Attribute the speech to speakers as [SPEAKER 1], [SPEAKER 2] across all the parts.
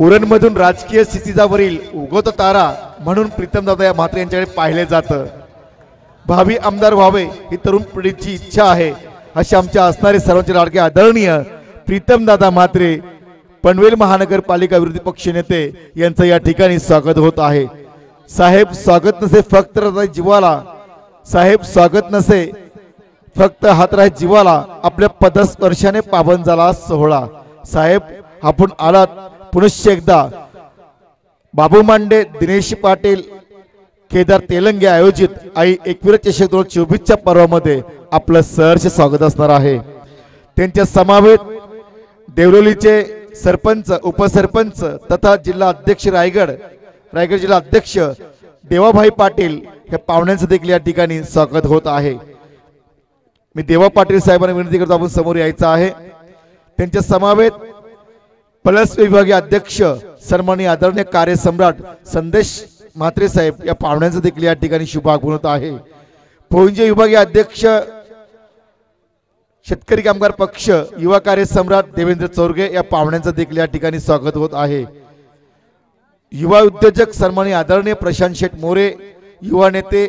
[SPEAKER 1] उरणमधून राजकीय स्थितीजावरील उगवता तारा म्हणून प्रीतमदादा या म्हात्रे यांच्याकडे पाहिले जातं. भावी आमदार व्हावे ही तरुण पिढीची इच्छा आहे असे आमच्या असणारे सर्वांचे लाडके आदरणीय प्रीतमदादा म्हात्रे पनवेल महानगरपालिका विरोधी पक्ष नेते यांचं या ठिकाणी स्वागत होत आहे. साहेब स्वागत नसे फक्त जीवाला, साहेब स्वागत नसे फक्त हातराय जीवाला, आपल्या पदस्पर्शाने पावन झाला सोहळा. साहेब आपण आलात पुनश्च एकदा. बाबू मांडे, दिनेश पाटील, केदार तेलंगे आयोजित आई एकविरा चषक 2024च्या पर्वामध्ये आपलं सहर्ष स्वागत असणार आहे. त्यांच्या समवेत देवरोलीचे सरपंच, उपसरपंच तथा जिल्हा अध्यक्ष रायगड जिल्हा अध्यक्ष देवाभाई पाटील या पाहुण्यांचं देखील या ठिकाणी स्वागत होत आहे. मी देवा पाटील साहेबांना विनंती करतो आपण समोर यायचं आहे. त्यांच्या समवेत पलस विभागीय अध्यक्ष सन्माननीय आदरणीय कार्यसम्राट संदेश म्हात्रे साहेब या पाहुण्यांचं देखील या ठिकाणी शुभागमन होत आहे. पोंजे विभागीय अध्यक्ष शेतकरी कामगार पक्ष युवा कार्य सम्राट देवेंद्र चौरगे या पाहुण्यांचं देखील या ठिकाणी स्वागत होत आहे. युवा उद्योजक सन्माननीय आदरणीय प्रशांत शेठ मोरे, युवा नेते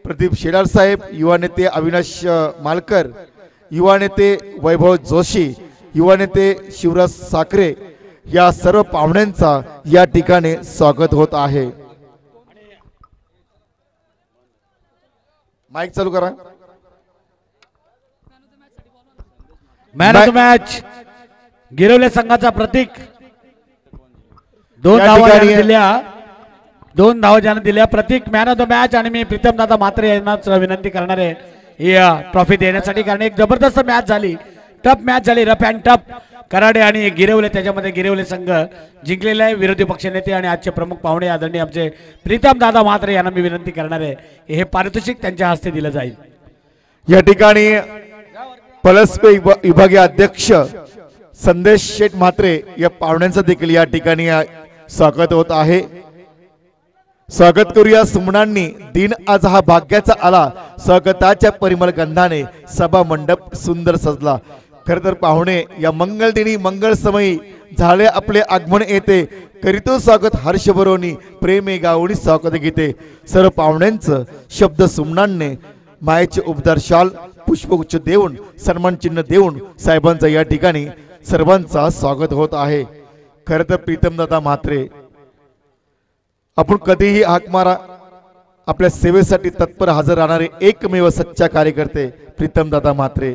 [SPEAKER 1] प्रदीप शेलार साहेब, युवा नेते अविनाश मालकर, युवा नेते वैभव जोशी, युवा नेते शिवराज साखरे या सर्व पाहुण्यांचा या ठिकाणी स्वागत होत आहे. माईक चालू करा.
[SPEAKER 2] मॅन ऑफ द मॅच गिरवले संघाचा प्रतीक. दोन धावा ज्याने दिल्या प्रतीक मॅन ऑफ द मॅच. आणि मी प्रीतमदादा म्हात्रे यांना विनंती करणार आहे या ट्रॉफी देण्यासाठी, कारण एक जबरदस्त मॅच झाली, टफ मॅच झाली, रफ अँड टफ. कराडे आणि गिरवले, त्याच्यामध्ये गिरवले संघ जिंकलेला आहे. विरोधी पक्षनेते आणि आजचे प्रमुख पाहुणे आदरणीय आमचे प्रीतमदादा म्हात्रे यांना मी विनंती करणार आहे हे पारितोषिक त्यांच्या हस्ते दिलं जाईल.
[SPEAKER 1] या ठिकाणी पलसपे विभागीय अध्यक्ष संदेश शेठ म्हात्रे या पाहुण्यांचं देखील या ठिकाणी स्वागत होत आहे. स्वागत करूया सुमनांनी. दिन आज हा भाग्याचा आला, स्वागताच्या परिमळ गंधाने सभा मंडप सुंदर सजला. खर तर पाहुणे या मंगल दिनी मंगल समयी झाले आपले आगमन येते, करीतो स्वागत हर्षभरोनी प्रेमे गावणी स्वागत गीते. सर्व पाहुण्यांचं शब्द सुमनांने मायेचे उपदार शाल पुष्पगुच्छ देऊन सन्मान चिन्ह देऊन साहेबांचा या ठिकाणी सर्वांचा स्वागत होत आहे. खरं तर प्रीतमदादा म्हात्रे आपण कधीही हाक मारा, आपल्या सेवेसाठी तत्पर हजर राहणारे एकमेव सच्चा कार्यकर्ते प्रीतमदादा म्हात्रे,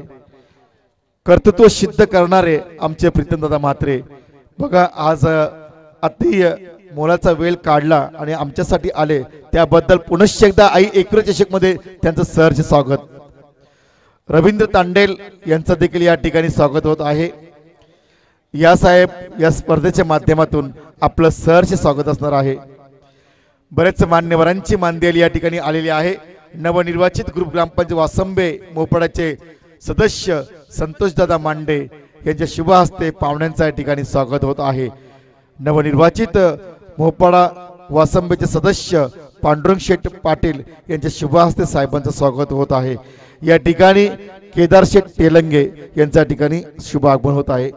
[SPEAKER 1] कर्तृत्व सिद्ध करणारे आमचे प्रीतमदादा म्हात्रे. बघा आज अति मोलाचा वेळ काढला आणि आमच्यासाठी आले, त्याबद्दल पुनश्च एकदा आई एकविरा चषक मध्ये त्यांचं सहर्ष स्वागत. रवींद्र तांडेल यांचं देखील या ठिकाणी स्वागत होत आहे. या साहेब या स्पर्धेच्या माध्यमातून आपलं सहर्ष स्वागत असणार आहे. बरेच मान्यवरांची मानदेली या ठिकाणी आलेली आहे. नवनिर्वाचित ग्रुप ग्रामपंचायत वासंबे मोपडाचे सदस्य संतोषदादा मांडे यांच्या शुभ हस्ते पाहुण्यांचं या ठिकाणी स्वागत होत आहे. नवनिर्वाचित मोपाडा वासंबेचे सदस्य पांडुरंग शेठ पाटील यांच्या शुभ हस्ते साहेबांचं स्वागत होत आहे. या ठिकाणी केदार शेठ तेलंगे यांच्या ठिकाणी शुभ आगमन होत आहे.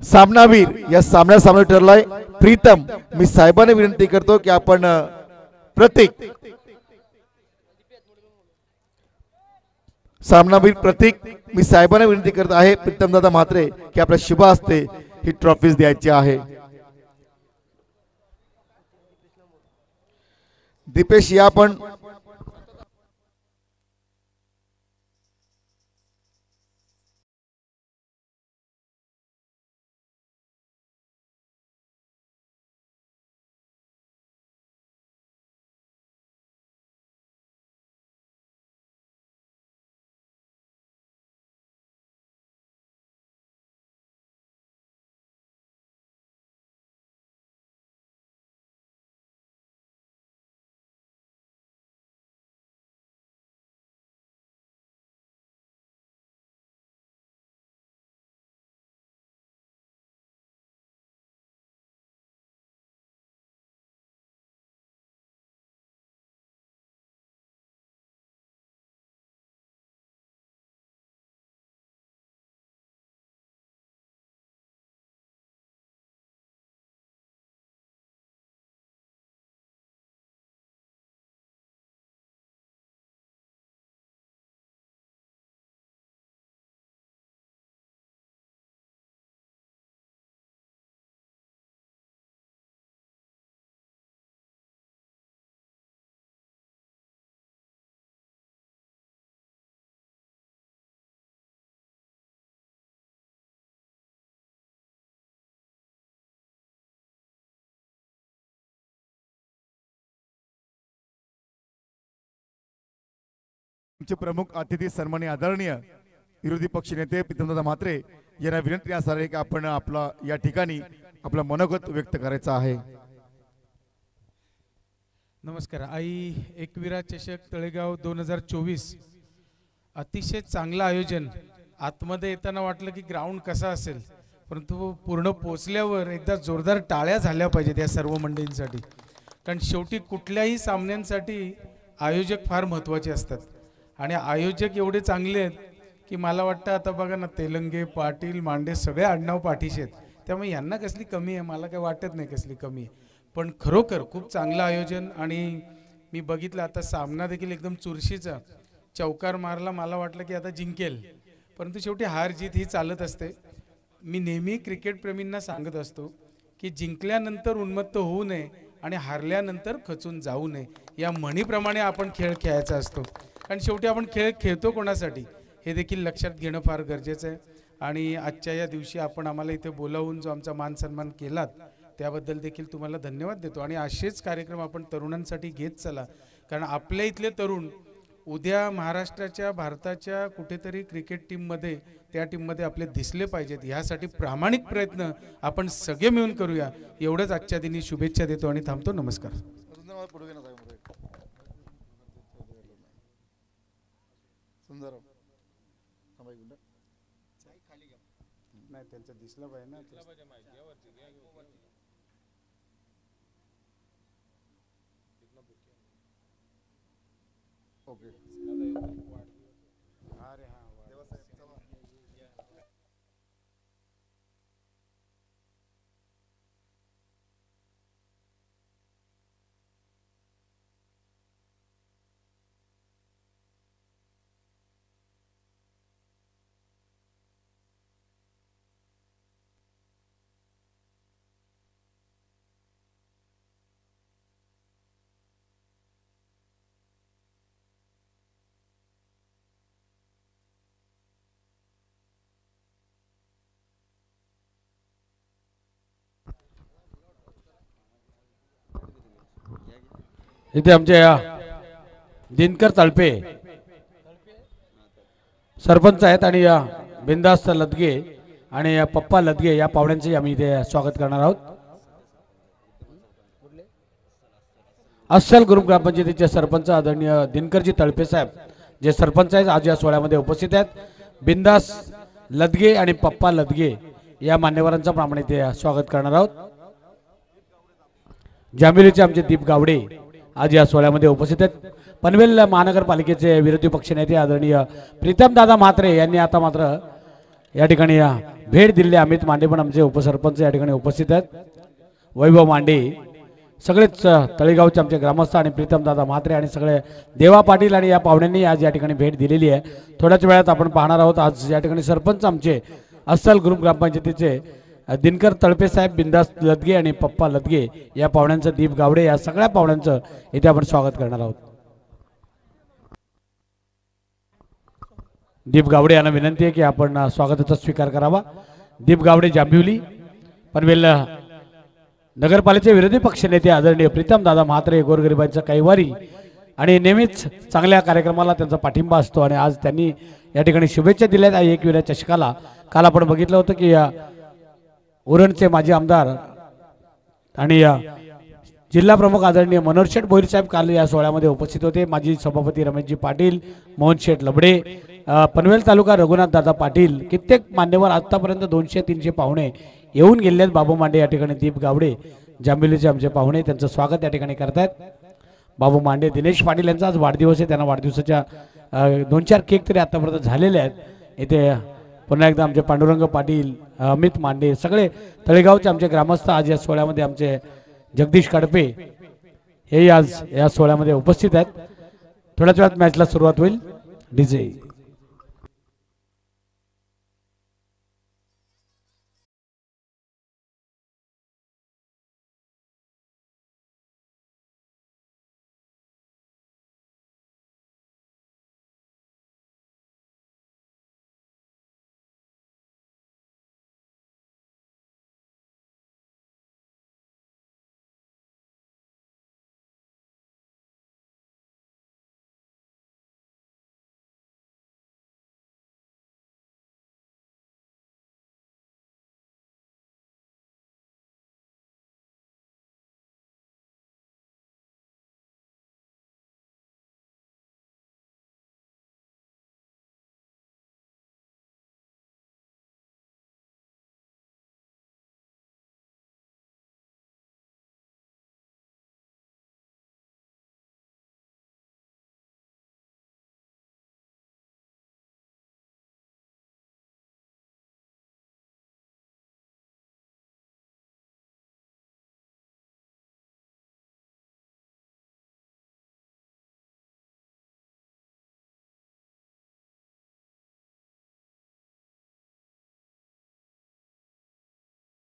[SPEAKER 1] सामनावीर या सामना ठरलाय प्रीतम. मी साहेबांना विनंती करतो की आपण प्रतीक सामनावीर प्रतीक मी साहेबांना विनंती करत आहे प्रीतमदादा म्हात्रे की आपल्या शुभ हस्ते ही ट्रॉफीज द्यायची आहे. दीपेश या आपण आमचे प्रमुख अतिथी सन्माननीय आदरणीय विरोधी पक्षनेते प्रीतमदादा म्हात्रे यांना विनंती असणार आहे की आपण आपला या ठिकाणी आपला मनोगत व्यक्त करायचं आहे.
[SPEAKER 3] नमस्कार. आई एकविरा चषक तळेगाव 2024 अतिशय चांगलं आयोजन. आतमध्ये येताना वाटलं की ग्राउंड कसा असेल, परंतु पूर्ण पोचल्यावर एकदा जोरदार टाळ्या झाल्या पाहिजेत या सर्व मंडळींसाठी. कारण शेवटी कुठल्याही सामन्यांसाठी आयोजक फार महत्त्वाचे असतात आणि आयोजक एवढे चांगले आहेत की मला वाटतं आता बघा ना, तेलंगे, पाटील, मांडे सगळे आडनाव पाठीशी आहेत. त्यामुळे यांना कसली कमी आहे मला काही वाटत नाही कसली कमी आहे. पण खरोखर खूप चांगलं आयोजन. आणि मी बघितलं आता सामना देखील एकदम चुरशीचा. चौकार मारला, मला वाटलं की आता जिंकेल, परंतु शेवटी हार जीत ही चालत असते. मी नेहमी क्रिकेटप्रेमींना सांगत असतो की जिंकल्यानंतर उन्मत्त होऊ नये आणि हारल्यानंतर खचून जाऊ नये. या म्हणीप्रमाणे आपण खेळ खेळायचा असतो. कारण शेवटी आपण खेळ खेळतो कोणासाठी हे देखील लक्षात घेणं फार गरजेचं आहे. आणि आजच्या या दिवशी आपण आम्हाला इथे बोलावून जो आमचा मान सन्मान केलात त्याबद्दल देखील तुम्हाला धन्यवाद देतो. आणि असेच कार्यक्रम आपण तरुणांसाठी घेत चला, कारण आपल्या इथले तरुण उद्या महाराष्ट्राच्या, भारताच्या कुठेतरी क्रिकेट टीममध्ये, त्या टीममध्ये आपले दिसले पाहिजेत. ह्यासाठी प्रामाणिक प्रयत्न आपण सगळे मिळून करूया. एवढंच आजच्या दिनी शुभेच्छा देतो आणि थांबतो. नमस्कार. नाही त्यांचं दिसलं पाहिजे ना.
[SPEAKER 1] ओके.
[SPEAKER 3] अरे हां.
[SPEAKER 2] इथे आमचे दिनकर तळपे सरपंच आहेत आणि बिंदास्त लदगे आणि पप्पा लदगे या पाहुण्यांचे आम्ही इथे स्वागत करणार आहोत. अस्सल ग्रुप ग्रामपंचायतीचे सरपंच आदरणीय दिनकरजी तळपे साहेब जे सरपंच आहेत आज या सोहळ्यामध्ये उपस्थित आहेत. बिंदास लदगे आणि पप्पा लदगे या मान्यवरांचं प्रमाणे इथे स्वागत करणार आहोत. जांभिवलीचे आमचे दीप गावडे आज या सोहळ्यामध्ये उपस्थित आहेत. पनवेल महानगरपालिकेचे विरोधी पक्षनेते आदरणीय प्रीतमदादा म्हात्रे यांनी आता मात्र या ठिकाणी भेट दिलेली. अमित मांडे पण आमचे उपसरपंच या ठिकाणी उपस्थित आहेत. वैभव मांडे, सगळेच तळेगावचे आमचे ग्रामस्थ आणि प्रीतमदादा म्हात्रे आणि सगळे देवा पाटील आणि या पाहुण्यांनी आज या ठिकाणी भेट दिलेली आहे. थोड्याच वेळात आपण पाहणार आहोत. आज या ठिकाणी सरपंच आमचे अस्सल ग्रुप ग्रामपंचायतीचे दिनकर तळपे साहेब, बिंदास लदगे आणि पप्पा लदगे या पाहुण्यांचं, दीप गावडे या सगळ्या पाहुण्यांचं इथे आपण स्वागत करणार आहोत. दीप गावडे यांना विनंती आहे की आपण स्वागताचा स्वीकार करावा. दीप गावडे जांभिवली. पनवेल नगरपालिकेचे विरोधी पक्षनेते आदरणीय प्रीतमदादा म्हात्रे गोरगरिबांचा कैवारी आणि नेहमीच चांगल्या कार्यक्रमाला त्यांचा पाठिंबा असतो आणि आज त्यांनी या ठिकाणी शुभेच्छा दिल्यात. एकविरा चषकाला काल आपण बघितलं होतं की उरणचे माजी आमदार आणि जिल्हा प्रमुख आदरणीय मनोहर शेठ भोईर साहेब काल या सोहळ्यामध्ये उपस्थित होते. माजी सभापती रमेशजी पाटील, मोहन शेठ लबडे, पनवेल तालुका रघुनाथ दादा पाटील, कित्येक मान्यवर आतापर्यंत 200-300 पाहुणे येऊन गेले आहेत. बाबू मांडे या ठिकाणी, दीप गावडे जांभिवलीचे आमचे पाहुणे त्यांचं स्वागत या ठिकाणी करतायत. बाबू मांडे, दिनेश पाटील यांचा आज वाढदिवस आहे. त्यांना वाढदिवसाच्या 2-4 केक तरी आतापर्यंत झालेले आहेत. इथे पुन्हा एकदा आमचे पांडुरंग पाटील, अमित मांडे, सगळे तळेगावचे आमचे ग्रामस्थ आज या सोहळ्यामध्ये, आमचे जगदीश कडपे हे आज या सोहळ्यामध्ये उपस्थित आहेत. थोड्याच वेळात मॅचला सुरुवात होईल. डीजे